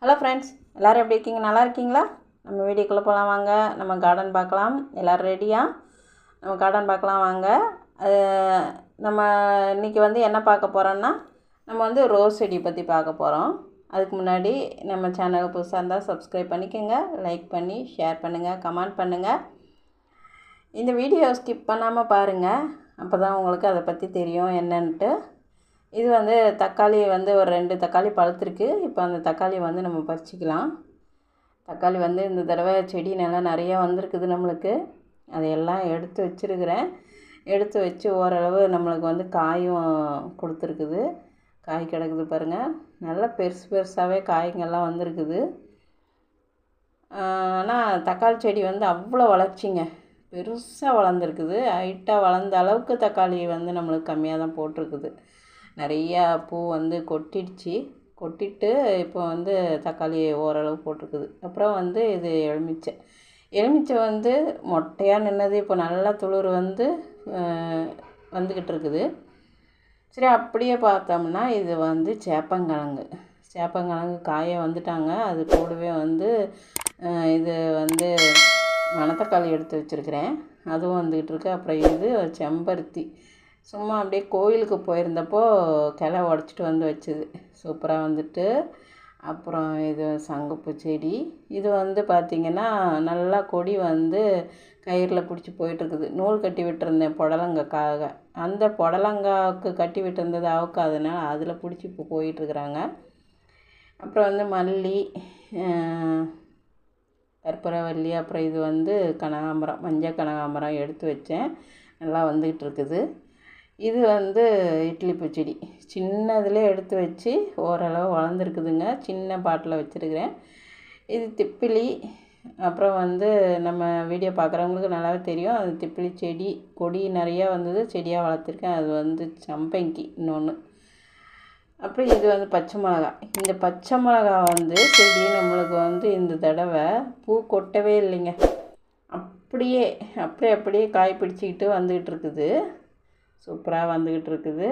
Hello friends, எல்லோரும் எப்படி இருக்கீங்க? நல்லா இருக்கீங்களா? நம்ம வீடியோக்குள்ளே போகலாம் வாங்க. நம்ம கார்டன் பார்க்கலாம். எல்லோரும் ரெடியாக நம்ம கார்டன் பார்க்கலாம் வாங்க. நம்ம இன்றைக்கி என்ன பார்க்க போகிறோன்னா, நம்ம ரோஸ் செடி பற்றி பார்க்க போகிறோம். அதுக்கு முன்னாடி நம்ம சேனலுக்கு புதுசாக இருந்தால் சப்ஸ்கிரைப் பண்ணிக்கோங்க, லைக் பண்ணி ஷேர் பண்ணுங்கள், கமெண்ட் பண்ணுங்கள். இந்த வீடியோ ஸ்கிப் பண்ணாமல் பாருங்கள், அப்போ தான் உங்களுக்கு அதை பற்றி தெரியும் என்னன்ட்டு. இது தக்காளி ஒரு 2 தக்காளி பழுத்திருக்கு. இப்போ அந்த தக்காளி நம்ம பறிச்சிக்கலாம். தக்காளி இந்த தடவை செடி நல்லா நிறையா வந்திருக்குது நம்மளுக்கு. அதையெல்லாம் எடுத்து வச்சுருக்கிறேன். எடுத்து வச்சு ஓரளவு நம்மளுக்கு காயும் கொடுத்துருக்குது. காய் கிடக்குது பாருங்கள். நல்லா பெருசு பெருசாகவே காய்ங்கெல்லாம் வந்திருக்குது. ஆனால் தக்காளி செடி அவ்வளோ வளர்ச்சிங்க, பெருசாக வளர்ந்துருக்குது. ஹைட்டாக வளர்ந்த அளவுக்கு தக்காளி நம்மளுக்கு கம்மியாக தான் போட்டிருக்குது. நிறையா பூ கொட்டிடுச்சு. கொட்டிட்டு இப்போ தக்காளி ஓரளவு போட்டிருக்குது. அப்புறம் இது எலுமிச்சை மொட்டையாக நின்னது இப்போ நல்லா துளிர் வந்துக்கிட்டு இருக்குது. சரி, அப்படியே பார்த்தோம்னா இது சேப்பங்கிழங்கு. சேப்பங்கிழங்கு காய வந்துட்டாங்க. அது கூடவே இது மணத்தக்காளி எடுத்து வச்சுருக்கிறேன், அதுவும் வந்துக்கிட்டு இருக்கு. அப்புறம் இது செம்பருத்தி சும்மா அப்படியே கோயிலுக்கு போயிருந்தப்போ கிளை உடச்சிட்டு வச்சுது. சூப்பராக அப்புறம் இது சங்குப்பூ செடி. இது பார்த்திங்கன்னா நல்லா கொடி கயிறில் பிடிச்சி போயிட்டுருக்குது. நூல் கட்டி விட்டுருந்தேன் புடலங்காக்காக. அந்த புடலங்காவுக்கு கட்டி விட்டுருந்தது அவுக்காதனால அதில் பிடிச்சி இப்போ போயிட்டுருக்குறாங்க. அப்புறம் மல்லி, கற்பூரவல்லி, அப்புறம் இது கனகாம்பரம், மஞ்சள் கனகாம்பரம் எடுத்து வச்சேன். நல்லா வந்துக்கிட்டு இருக்குது. இது இட்லி பூச்செடி சின்னதில் எடுத்து வச்சு ஓரளவு வளர்ந்துருக்குதுங்க. சின்ன பாட்டில் வச்சுருக்கிறேன். இது திப்பிலி. அப்புறம் நம்ம வீடியோ பார்க்குறவங்களுக்கு நல்லாவே தெரியும். அது திப்பிலி செடி கொடி நிறையா வந்தது, செடியாக வளர்த்துருக்கேன். அது சம்பங்கி இன்னொன்று. அப்புறம் இது பச்சை மிளகா. இந்த பச்சை மிளகா செடி நம்மளுக்கு இந்த தடவை பூ கொட்டவே இல்லைங்க. அப்படியே காய் பிடிச்சிக்கிட்டு வந்துக்கிட்டு இருக்குது. சூப்பராக வந்துக்கிட்டு இருக்குது.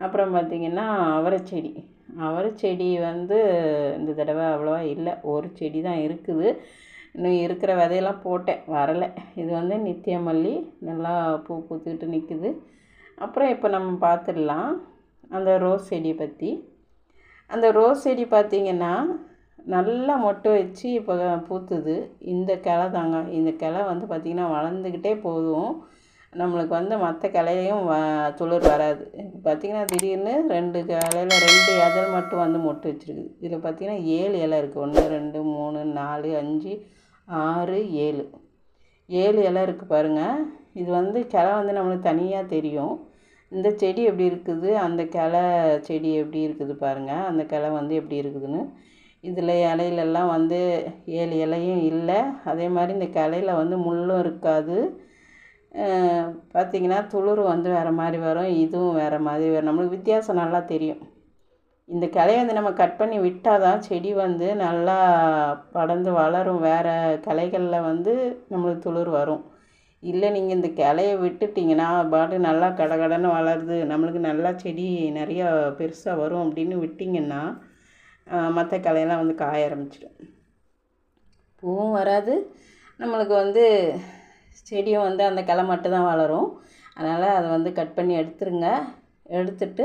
அப்புறம் பார்த்திங்கன்னா அவரைச்செடி இந்த தடவை அவ்வளோவா இல்லை. ஒரு செடி தான் இருக்குது. இன்னும் இருக்கிற விதையெல்லாம் போட்டேன், வரலை. இது நித்தியமல்லி நல்லா பூ பூத்துக்கிட்டு நிற்குது. அப்புறம் இப்போ நம்ம பார்த்துடலாம் அந்த ரோஸ் செடியை பற்றி. அந்த ரோஸ் செடி பார்த்திங்கன்னா நல்லா மொட்டை வச்சு இப்போ பூத்துது. இந்த கிளை தாங்க, இந்த கிளை பார்த்திங்கன்னா வளர்ந்துக்கிட்டே போதும். நம்மளுக்கு மற்ற கிளையும் துளிர் வராது. பார்த்திங்கன்னா திடீர்னு 2 கிளையில் 2 இதழ் மட்டும் மொட்டு வச்சுருக்குது. இதில் பார்த்திங்கன்னா 7 இலை இருக்குது. 1 2 3 4 5 6 7 இலை இருக்குது பாருங்கள். இது கிளை நம்மளுக்கு தனியாக தெரியும். இந்த செடி எப்படி இருக்குது, அந்த கிளை செடி எப்படி இருக்குது பாருங்கள். அந்த கிளை எப்படி இருக்குதுன்னு. இதில் இலையிலெல்லாம் 7 இலையும் இல்லை. அதே மாதிரி இந்த கிளையில் முள்ளும் இருக்காது. பார்த்திங்கன்னா துளிர் வேறு மாதிரி வரும், இதுவும் வேறு மாதிரி வரும். நம்மளுக்கு வித்தியாசம் நல்லா தெரியும். இந்த கிளையை நம்ம கட் பண்ணி விட்டால் தான் செடி நல்லா படர்ந்து வளரும். வேறு கிளைகளில் நம்மளுக்கு துளிர் வரும். இல்லை நீங்கள் இந்த கிளையை விட்டுட்டிங்கன்னா பாட்டு நல்லா கடகடன்னு வளருது, நம்மளுக்கு நல்லா செடி நிறையா பெருசாக வரும் அப்படின்னு விட்டிங்கன்னா மற்ற கிளையெல்லாம் காய ஆரம்பிச்சிடும். பூவும் வராது, நம்மளுக்கு செடியும் அந்த கிளை மட்டும் தான் வளரும். அதனால் அதை கட் பண்ணி எடுத்துருங்க. எடுத்துட்டு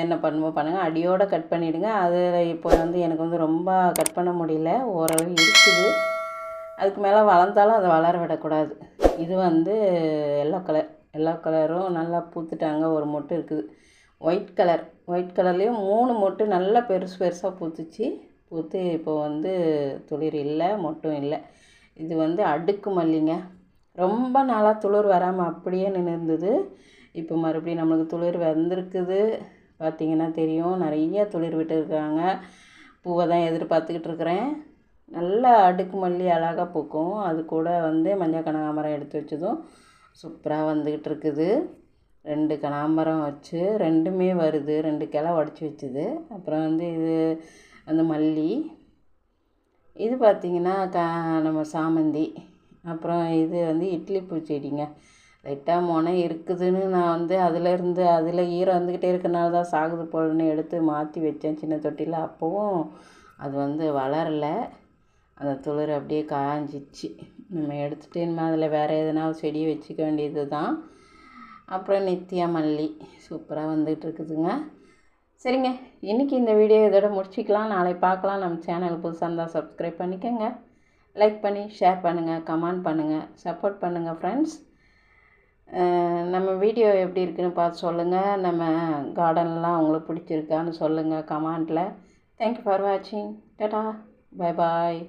என்ன பண்ணுங்கள், அடியோடு கட் பண்ணிவிடுங்க. அது இப்போ எனக்கு ரொம்ப கட் பண்ண முடியல, ஓரளவு இருக்குது. அதுக்கு மேலே வளர்ந்தாலும் அதை வளர விடக்கூடாது. இது எல்லோ கலரும் நல்லா பூத்துட்டாங்க. ஒரு மொட்டு இருக்குது. ஒயிட் கலர்லேயும் 3 மொட்டு நல்லா பெருசு பெருசாக பூத்து இப்போ துளிர் இல்லை, மொட்டும் இல்லை. இது அடுக்கு மல்லிங்க. ரொம்ப நாளாக துளிர் வராமல் அப்படியே நின்றுருந்தது. இப்போ மறுபடியும் நம்மளுக்கு துளிர் வந்திருக்குது. பார்த்திங்கன்னா தெரியும், நிறைய துளிர் விட்டுருக்காங்க. பூவை தான் எதிர்பார்த்துக்கிட்டு இருக்கிறேன். நல்லா அடுக்கு மல்லி அழகாக பூக்கும். அது கூட மஞ்சள் கனகாம்பரம் எடுத்து வச்சதும் சூப்பராக வந்துக்கிட்டு இருக்குது. 2 கனகாம்பரம் வச்சு 2மே வருது. 2 கிளை உடச்சி வச்சுது. அப்புறம் இது மல்லி. இது பார்த்திங்கன்னா நம்ம சாமந்தி. அப்புறம் இது இட்லி பூச்செடிங்க. லைட்டாக முனை இருக்குதுன்னு நான் அதில் ஈரம் வந்துக்கிட்டே இருக்கனால தான் சாகுது போலன்னு எடுத்து மாற்றி வச்சேன் சின்ன தொட்டியில். அப்போவும் அது வந்து வளரல, அந்த துளிர் அப்படியே காஞ்சிச்சு. நம்ம எடுத்துகிட்டு இனிமேல் அதில் வேறு எதுனா செடி வச்சுக்க வேண்டியது தான். அப்புறம் நித்தியா மல்லி சூப்பராக வந்துகிட்ருக்குதுங்க. சரிங்க, இன்றைக்கி இந்த வீடியோ இதோட முடிச்சிக்கலாம். நாளை பார்க்கலாம். நம்ம சேனல் புதுசாக இருந்தால் சப்ஸ்கிரைப் பண்ணிக்கோங்க, லைக் பண்ணி ஷேர் பண்ணுங்கள், கமெண்ட் பண்ணுங்கள், சப்போர்ட் பண்ணுங்கள் ஃப்ரெண்ட்ஸ். நம்ம வீடியோ எப்படி இருக்குன்னு பார்த்து சொல்லுங்கள். நம்ம கார்டன்லாம் உங்களுக்கு பிடிச்சிருக்கான்னு சொல்லுங்கள் கமெண்ட்டில். தேங்க்யூ ஃபார் வாட்சிங். Tata, bye bye.